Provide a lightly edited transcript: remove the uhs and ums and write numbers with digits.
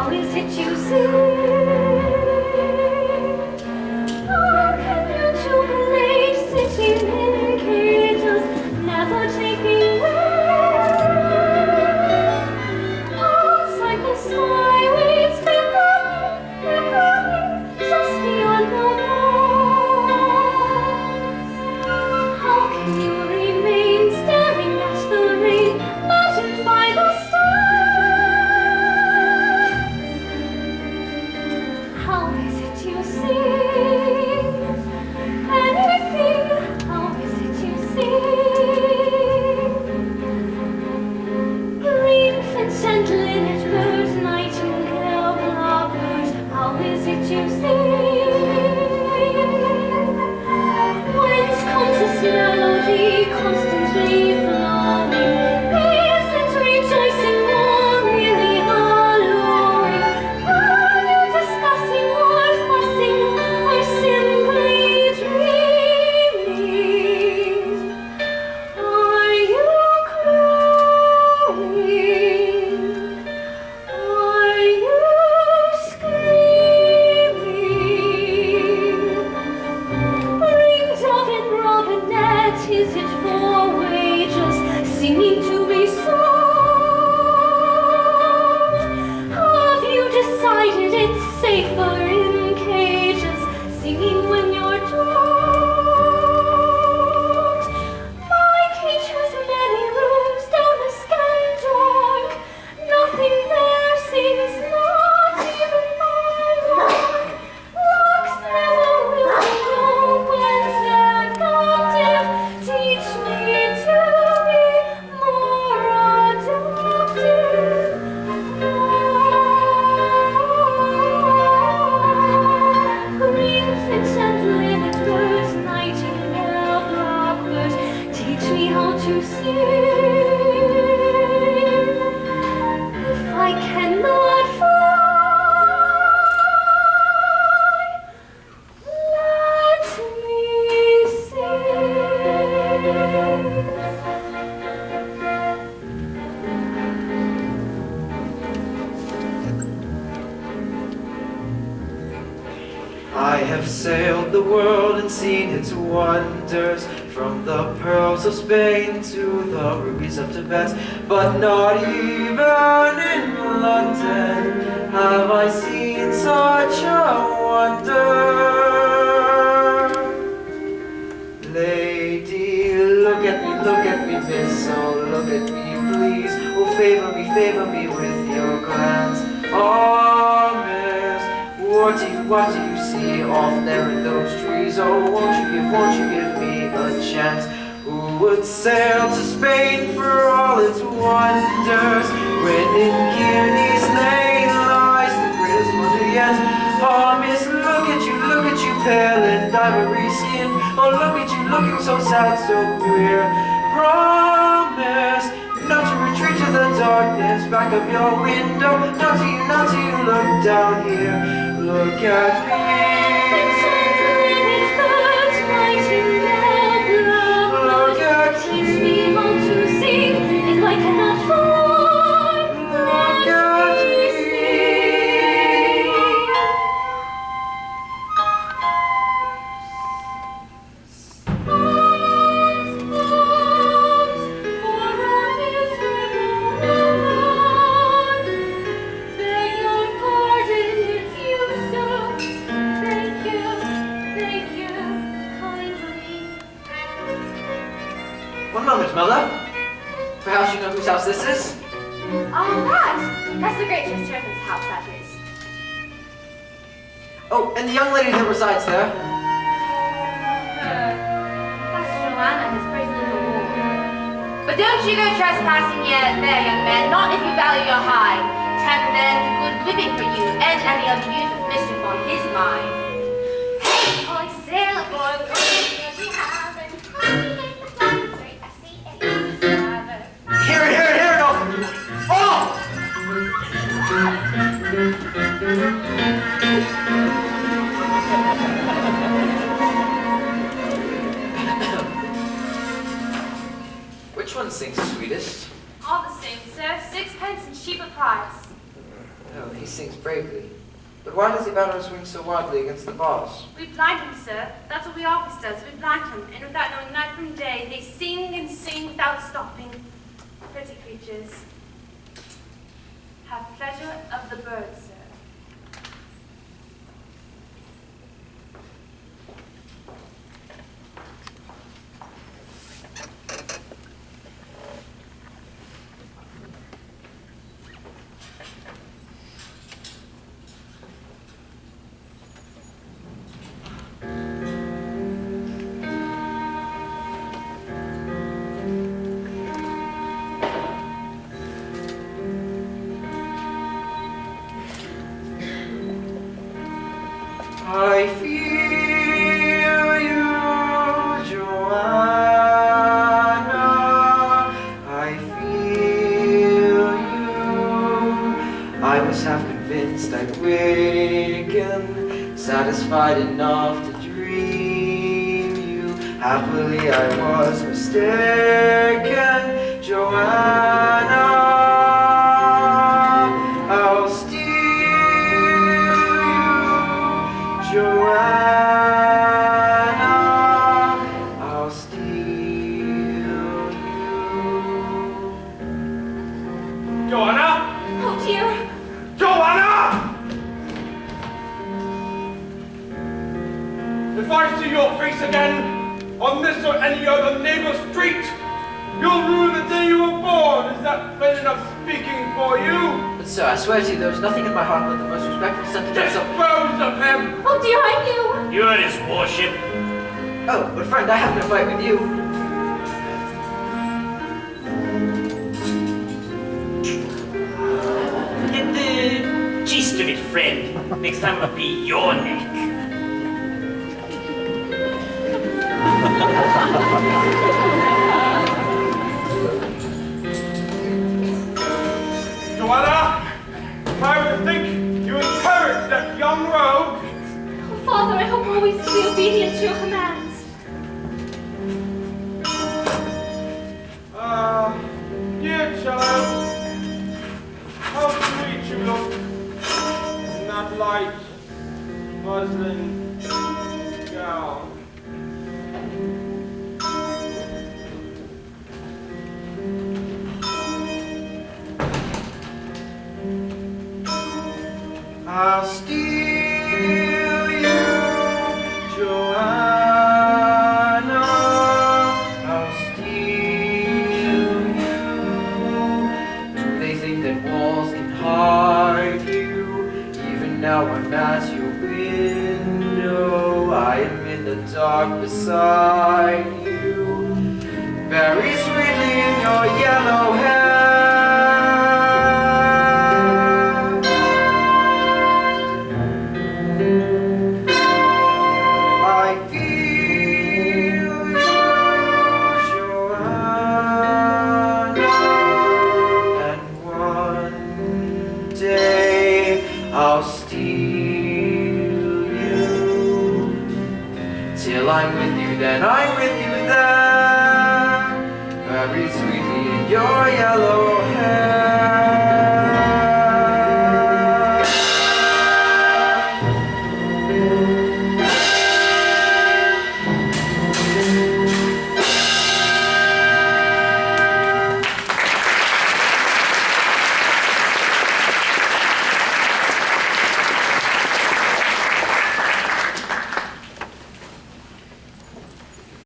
How is it you see? How can you jubilate sitting in cages, never taking wings? Outside the sky waits becoming, just beyond the walls. How can you remain staring at the rain, maddened by the stars? How is it you sing? Anything, how is it you sing? Green finch and linnet bird, nightingale, blackbird, how is it you sing? Whence comes this melody constantly flowing? Is it rejoicing or merely hallowing? Are you discussing or fussing or simply dreaming? Are you crowing? Are you screaming? Rings of and robinet, is it for wages, singing to be sold? Have you decided it's safer in cages, singing when you're told? My cage has many rooms down a scanty dark. Nothing there seems, not even my mark. Locks never will know when they're captive. Teach me to be more adaptive. Green finch and linnet birds, nightingale, blackbird, teach me how to sing. If I cannot fly, let me sing. I have sailed the world and seen its wonders, from the pearls of Spain to the rubies of Tibet, but not even in London have I seen such a wonder. Lady, look at me, miss, oh look at me, please, oh favor me with your glance. Oh miss, what do you see off there in those trees? Oh, won't you give me a chance? Who would sail to Spain for all its wonders, when in Kearney's lane lies the greatest wonder yet? Oh, miss, look at you, pale and ivory skin. Oh, look at you, looking so sad, so queer. Promise not to retreat to the darkness back of your window. Not to you, look down here. Look at me. Look at Teach me how to sing if I cannot fly. Look at me. Beg your pardon, it's you, sir. Thank you kindly. One moment, Mother. Perhaps you know whose house this is? That's the great Miss Turpin's house, that is. Oh, and the young lady that resides there. That's Johanna, his pretty little woman. But don't you go trespassing yet there, young man, not if you value your hide. Ten men's a good whipping for you, and any other youth with mischief on his mind. Hey, boy, sailor boy, we have and Hear it, all from you. Oh! Which one sings sweetest? all the same, sir. 6 pence and cheaper price. Oh, he sings bravely. But why does he batter and swing so wildly against the bars? We blind him, sir. That's what we always does. We blind him, and without knowing night from day, they sing and sing without stopping. Pretty creatures. Have pleasure of the birds, sir. I feel you, Johanna. I feel you. I was half convinced I'd waken, satisfied enough to dream you. Happily I was mistaken, Johanna. I'll steal Johanna, I'll steal you. Johanna! Oh, dear. Johanna! If I see your face again on this or any other neighbor street, you'll rue the day you were born. Is that plain enough speaking for you? But sir, I swear to you there was nothing in my heart but the most respectful sentiments of... Dispose of him! Oh, dear, I knew. You're his worship. Oh, but friend, I happened to fight with you. Get the gist of it, friend. Next time it'll be your neck. Johanna! If I were to think you encouraged that young rogue, Oh, Father, I hope always to be obedient to your commands. dear child, how sweet you look in that light muslin gown. I'll steal you, Johanna. I'll steal you. Do they think that walls can hide you? Even now I'm at your window. I am in the dark beside you. Very sweetly in your yellow hair. I'll steal you. Till I'm with you, then I'm with you there. Very sweetly in your yellow hair.